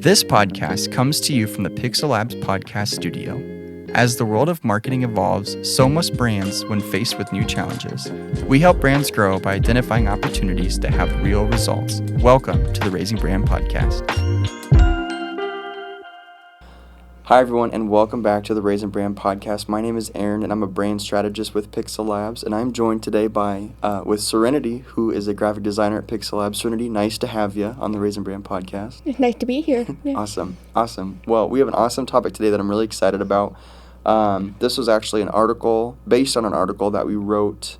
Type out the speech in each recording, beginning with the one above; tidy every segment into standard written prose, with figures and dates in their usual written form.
This podcast comes to you from the Pixel Labs podcast studio. As the world of marketing evolves, so must brands when faced with new challenges. We help brands grow by identifying opportunities that have real results. Welcome to the Raisin Brand podcast. Hi, everyone, and welcome back to the Raisin Brand podcast. My name is Aaron, and I'm a brand strategist with Pixel Labs, and I'm joined today with Serinity, who is a graphic designer at Pixel Labs. Serinity, nice to have you on the Raisin Brand podcast. It's nice to be here. Yeah. Awesome. Well, we have an awesome topic today that I'm really excited about. This was actually an article based on an article that we wrote,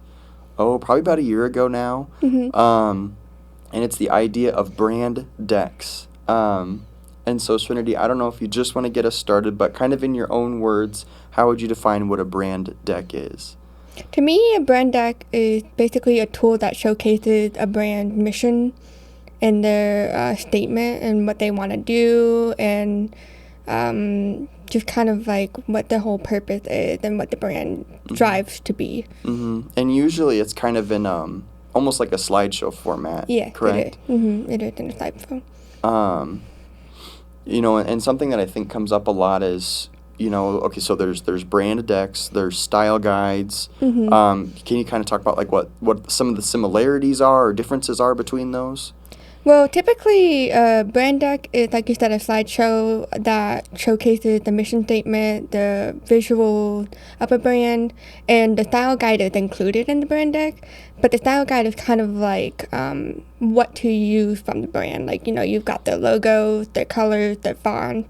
probably about a year ago now. Mm-hmm. And it's the idea of brand decks. And so, Serinity, I don't know if you just want to get us started, but kind of in your own words, how would you define what a brand deck is? To me, a brand deck is basically a tool that showcases a brand mission and their statement and what they want to do and just kind of like what the whole purpose is and what the brand drives to be. Mm-hmm. And usually it's kind of in almost like a slideshow format, correct? It is. Mm-hmm. It is in a slideshow. And something that I think comes up a lot is, so there's brand decks, there's style guides. Mm-hmm. Can you kind of talk about like what some of the similarities are or differences are between those? Well, typically, a brand deck is, like you said, a slideshow that showcases the mission statement, the visual of a brand, and the style guide is included in the brand deck. But the style guide is kind of like what to use from the brand. Like, you've got the logos, their colors, their font,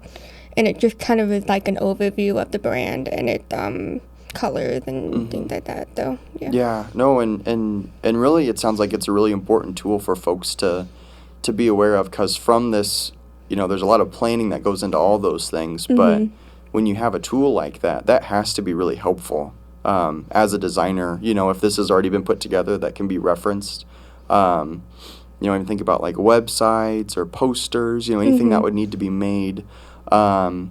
and it just kind of is like an overview of the brand and its colors and things like that. So, yeah. Yeah, no, and really it sounds like it's a really important tool for folks to be aware of, because from this, there's a lot of planning that goes into all those things, but when you have a tool like that, that has to be really helpful as a designer. If this has already been put together, that can be referenced. Even think about like websites or posters, anything that would need to be made. So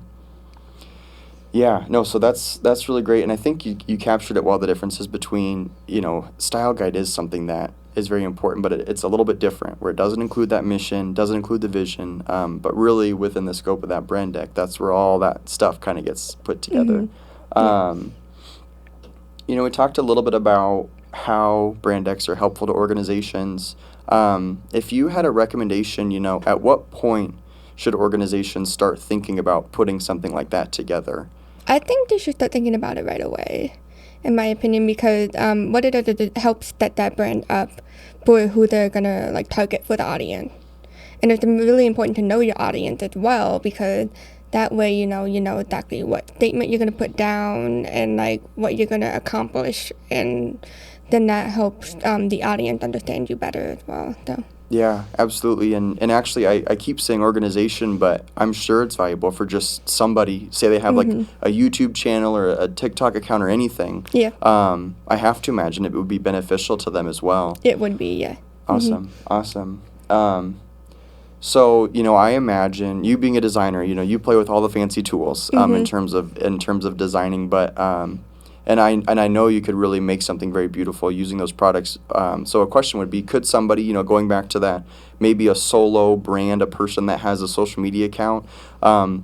that's really great, and I think you captured it well, the differences between, style guide is something that is very important, but it's a little bit different, where it doesn't include that mission, doesn't include the vision, but really within the scope of that brand deck, that's where all that stuff kind of gets put together. We talked a little bit about how brand decks are helpful to organizations. If you had a recommendation, at what point should organizations start thinking about putting something like that together? I think they should start thinking about it right away, in my opinion, because what it does is it helps set that brand up for who they're going to target for the audience. And it's really important to know your audience as well, because that way you know exactly what statement you're going to put down and what you're going to accomplish, and then that helps the audience understand you better as well. So. Yeah, absolutely. And actually, I keep saying organization, but I'm sure it's valuable for just somebody, say they have like a YouTube channel or a TikTok account or anything. Yeah. I have to imagine it would be beneficial to them as well. It would be, yeah. Awesome. So, I imagine you being a designer, you play with all the fancy tools in terms of designing, but And I know you could really make something very beautiful using those products. So a question would be, could somebody, going back to that, maybe a solo brand, a person that has a social media account,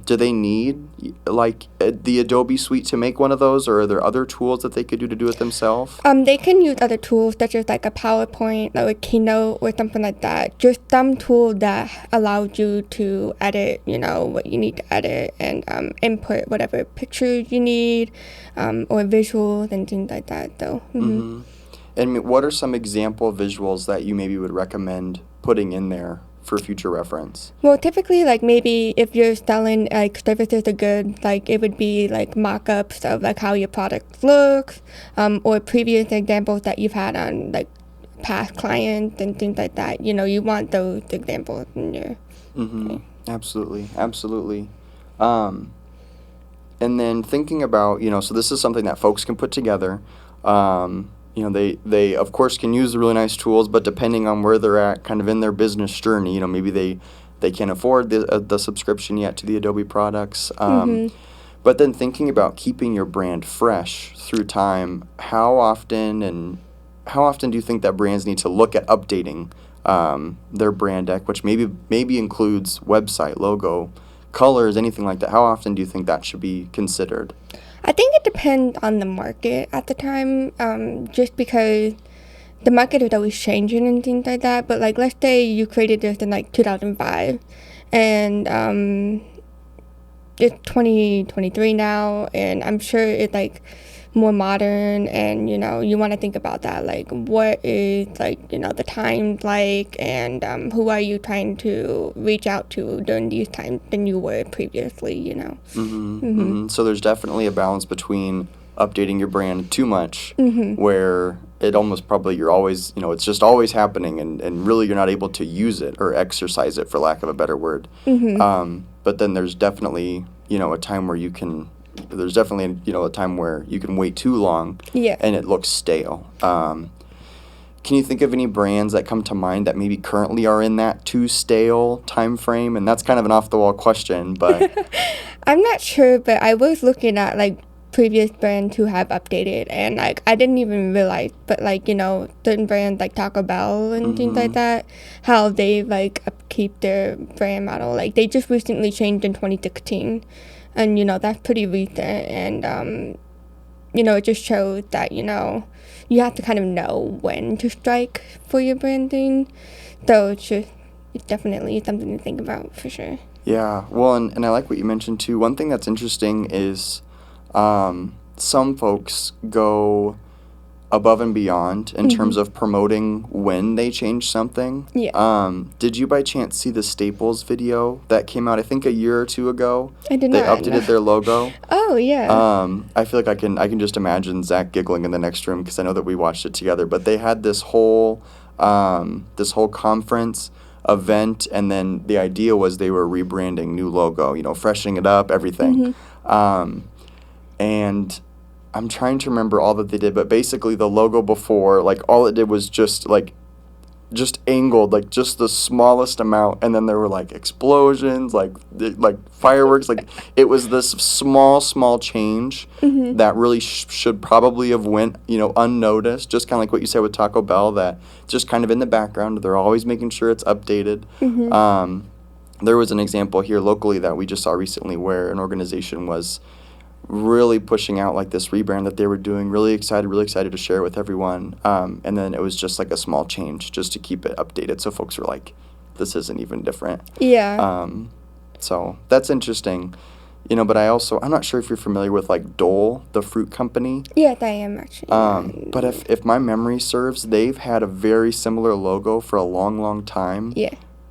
do they need the Adobe suite to make one of those, or are there other tools that they could do it themselves? They can use other tools such as like a PowerPoint or a Keynote or something like that. Just some tool that allows you to edit, what you need to edit and input whatever pictures you need or visuals and things like that. So. And what are some example visuals that you maybe would recommend putting in there for future reference? Well, typically, maybe if you're selling services or goods, it would be mock-ups of how your product looks, or previous examples that you've had on past clients and things like that. You want those examples in your. Absolutely. And then thinking about, so this is something that folks can put together. They of course can use the really nice tools, but depending on where they're at kind of in their business journey, maybe they can't afford the subscription yet to the Adobe products. But then thinking about keeping your brand fresh through time, how often do you think that brands need to look at updating their brand deck, which maybe includes website, logo, colors, anything like that? How often do you think that should be considered? I think it depends on the market at the time, just because the market is always changing and things like that. But like, let's say you created this in like 2005, and it's 2023 now, and I'm sure it's like more modern, and you want to think about that, like what is like the times like, and who are you trying to reach out to during these times than you were previously. So there's definitely a balance between updating your brand too much, where it almost probably you're always, it's just always happening, and really you're not able to use it or exercise it, for lack of a better word. But then there's definitely, a time where you can, there's definitely, a time where you can wait too long and it looks stale. Can you think of any brands that come to mind that maybe currently are in that too stale time frame? And that's kind of an off-the-wall question, but... I'm not sure, but I was looking at, like, previous brands who have updated, and, like, I didn't even realize, but, like, certain brands like Taco Bell and things like that, how they, like, upkeep their brand model. Like, they just recently changed in 2016, and, that's pretty recent, and, it just shows that, you have to kind of know when to strike for your branding. So it's definitely something to think about for sure. Yeah, well, and I like what you mentioned too. One thing that's interesting is some folks go above and beyond in terms of promoting when they change something. Yeah. Did you by chance see the Staples video that came out, I think, a year or two ago? I did They not. updated their logo. Oh, yeah. I feel like I can just imagine Zach giggling in the next room because I know that we watched it together. But they had this whole conference event, and then the idea was they were rebranding, new logo, freshening it up, everything. And I'm trying to remember all that they did, but basically the logo before, like, all it did was just angled, like, just the smallest amount, and then there were, like, explosions, like fireworks, like, it was this small change that really should probably have went, unnoticed, just kind of like what you said with Taco Bell, that just kind of in the background, they're always making sure it's updated. There was an example here locally that we just saw recently where an organization was really pushing out like this rebrand that they were doing, really excited to share with everyone, and then it was just like a small change just to keep it updated, so folks were like, this isn't even different. So that's interesting, but I'm not sure if you're familiar with like Dole, the fruit company. Yes, I am actually. But if my memory serves, they've had a very similar logo for a long time.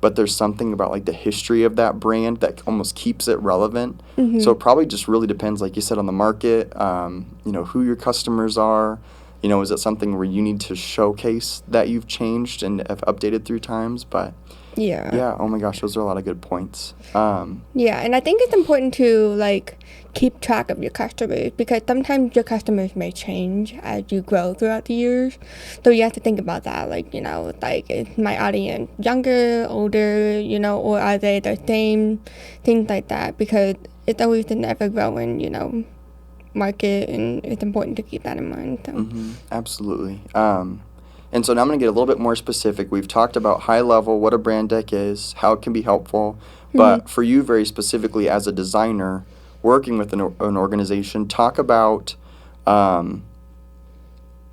But there's something about like the history of that brand that almost keeps it relevant. So it probably just really depends, like you said, on the market, who your customers are. Is it something where you need to showcase that you've changed and have updated through times? But yeah, oh my gosh, those are a lot of good points. Yeah, and I think it's important to like keep track of your customers, because sometimes your customers may change as you grow throughout the years. So you have to think about that, like, like, is my audience younger, older, or are they the same, things like that, because it's always an ever-growing, market, and it's important to keep that in mind. So. Absolutely. And so now I'm going to get a little bit more specific. We've talked about high level, what a brand deck is, how it can be helpful. But for you very specifically as a designer working with an organization, talk about, I'm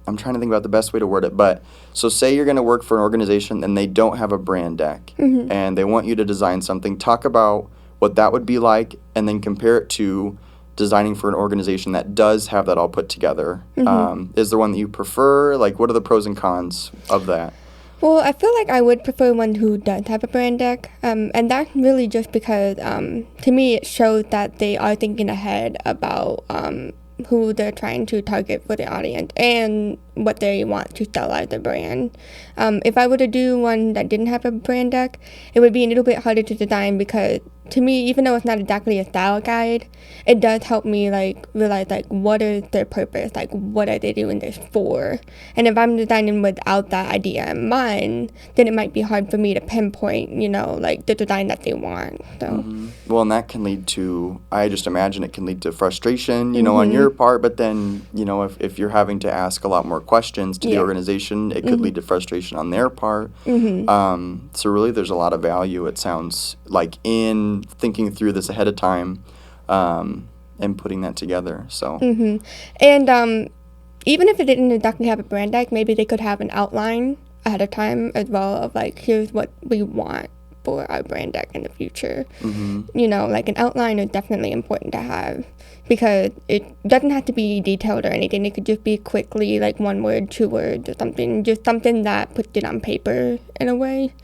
trying to think about the best way to word it. But so say you're going to work for an organization and they don't have a brand deck and they want you to design something. Talk about what that would be like, and then compare it to designing for an organization that does have that all put together. Is there one that you prefer? Like, what are the pros and cons of that? Well, I feel like I would prefer one who does have a brand deck, and that's really just because, to me, it shows that they are thinking ahead about who they're trying to target for the audience and what they want to sell as a brand. If I were to do one that didn't have a brand deck, it would be a little bit harder to design, because to me, even though it's not exactly a style guide, it does help me like realize like what is their purpose, like what are they doing this for. And if I'm designing without that idea in mind, then it might be hard for me to pinpoint, like the design that they want. So well, and that can lead to, I just imagine it can lead to frustration, on your part, but then, if you're having to ask a lot more questions to the Yeah. organization. It could lead to frustration on their part. So really, there's a lot of value, it sounds like, in thinking through this ahead of time and putting that together. So And even if it didn't exactly have a brand deck, maybe they could have an outline ahead of time as well of like, here's what we want for our brand deck in the future. You know, like an outline is definitely important to have, because it doesn't have to be detailed or anything. It could just be quickly like 1 word, 2 words, or something, just something that puts it on paper in a way,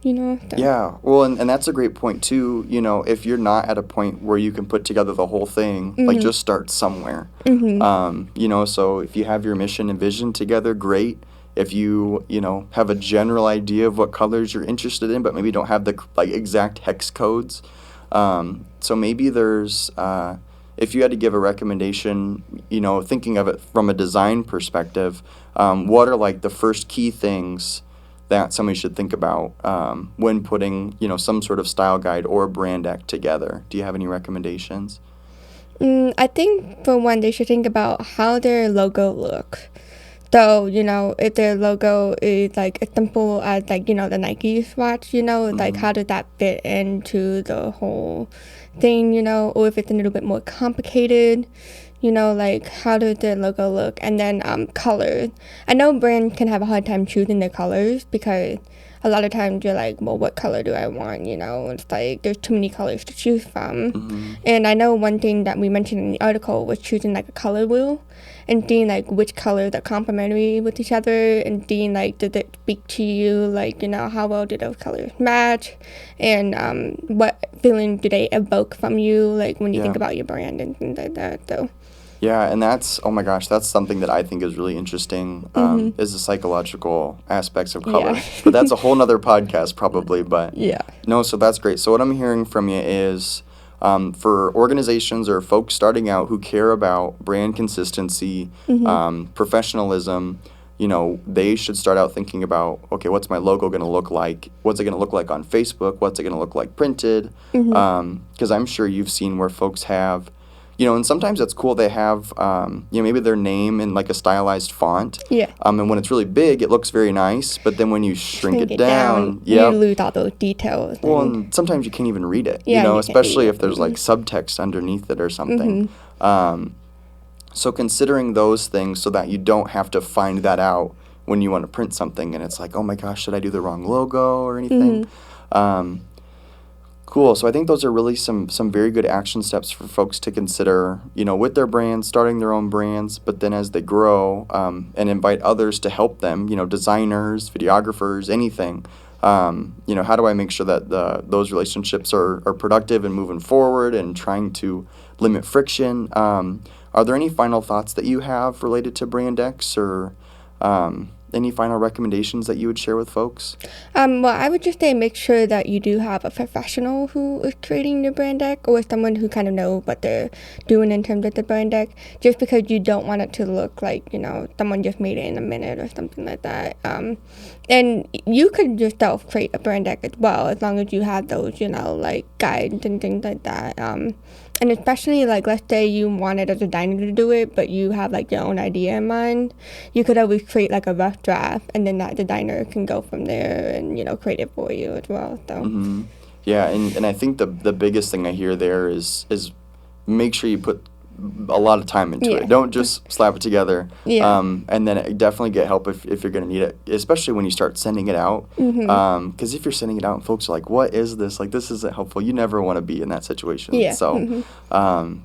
you know. So. yeah, well, and that's a great point too. You know, if you're not at a point where you can put together the whole thing, like, just start somewhere. You know, so if you have your mission and vision together, great. If you know, have a general idea of what colors you're interested in, but maybe don't have the like exact hex codes. So maybe there's, if you had to give a recommendation, you know, thinking of it from a design perspective, what are like the first key things that somebody should think about when putting, you know, some sort of style guide or brand deck together? Do you have any recommendations? I think for one, they should think about how their logo looks. So, you know, if their logo is like as simple as like, you know, the Nike watch, you know, like how does that fit into the whole thing, you know, or if it's a little bit more complicated, you know, like how does their logo look? And then colors. I know brands can have a hard time choosing their colors, because a lot of times you're like, well, what color do I want? You know, it's like there's too many colors to choose from. And I know one thing that we mentioned in the article was choosing like a color wheel and seeing like which colors are complementary with each other, and seeing like, does it speak to you? Like, you know, how well do those colors match? And what feeling do they evoke from you, like when you think about your brand and things like that. So. Yeah, and that's, oh my gosh, that's something that I think is really interesting, is the psychological aspects of color. Yeah. But that's a whole nother podcast probably, but Yeah. no, so that's great. So what I'm hearing from you is, for organizations or folks starting out who care about brand consistency, professionalism, you know, they should start out thinking about, okay, what's my logo going to look like? What's it going to look like on Facebook? What's it going to look like printed? Because I'm sure you've seen where folks have, you know, and sometimes it's cool, they have, you know, maybe their name in like a stylized font. Yeah. And when it's really big, it looks very nice. But then when you shrink it down, you lose all those details. Well, and sometimes you can't even read it, Yeah, you know, you can't especially read if it. there's like subtext underneath it or something. So considering those things so that you don't have to find that out when you want to print something and it's like, oh my gosh, should I do the wrong logo or anything? Cool. So I think those are really some very good action steps for folks to consider, you know, with their brands, starting their own brands, but then as they grow, and invite others to help them, you know, designers, videographers, anything. You know, how do I make sure that those relationships are productive and moving forward and trying to limit friction? Are there any final thoughts that you have related to brand decks, or any final recommendations that you would share with folks? Well, I would just say make sure that you do have a professional who is creating the brand deck, or someone who kind of knows what they're doing in terms of the brand deck, just because you don't want it to look like, you know, someone just made it in a minute or something like that. And you could yourself create a brand deck as well, as long as you have those, you know, like guides and things like that. And especially, like, let's say you wanted a designer to do it, but you have, like, your own idea in mind. You could always create, like, a rough draft, and then that designer can go from there and, you know, create it for you as well. So. Yeah, and I think the biggest thing I hear there is make sure you put a lot of time into it. Don't just slap it together. And then definitely get help if you're going to need it, especially when you start sending it out. Because if you're sending it out and folks are like, what is this? Like, this isn't helpful. You never want to be in that situation. So,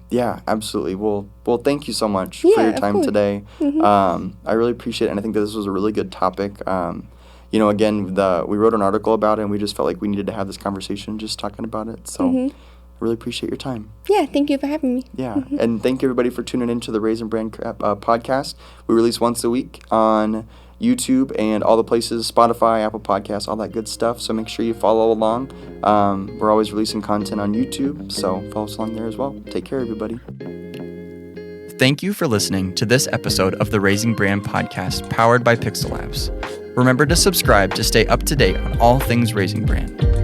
yeah, absolutely. Well, thank you so much for your time today. I really appreciate it, and I think that this was a really good topic. You know, again, we wrote an article about it, and we just felt like we needed to have this conversation just talking about it. So I really appreciate your time. Yeah, thank you for having me. Yeah, and thank you, everybody, for tuning in to the Raisin Brand podcast. We release once a week on YouTube and all the places, Spotify, Apple Podcasts, all that good stuff. So make sure you follow along. We're always releasing content on YouTube, so follow us along there as well. Take care, everybody. Thank you for listening to this episode of the Raisin Brand podcast, powered by Pixel Labs. Remember to subscribe to stay up to date on all things Raisin Brand.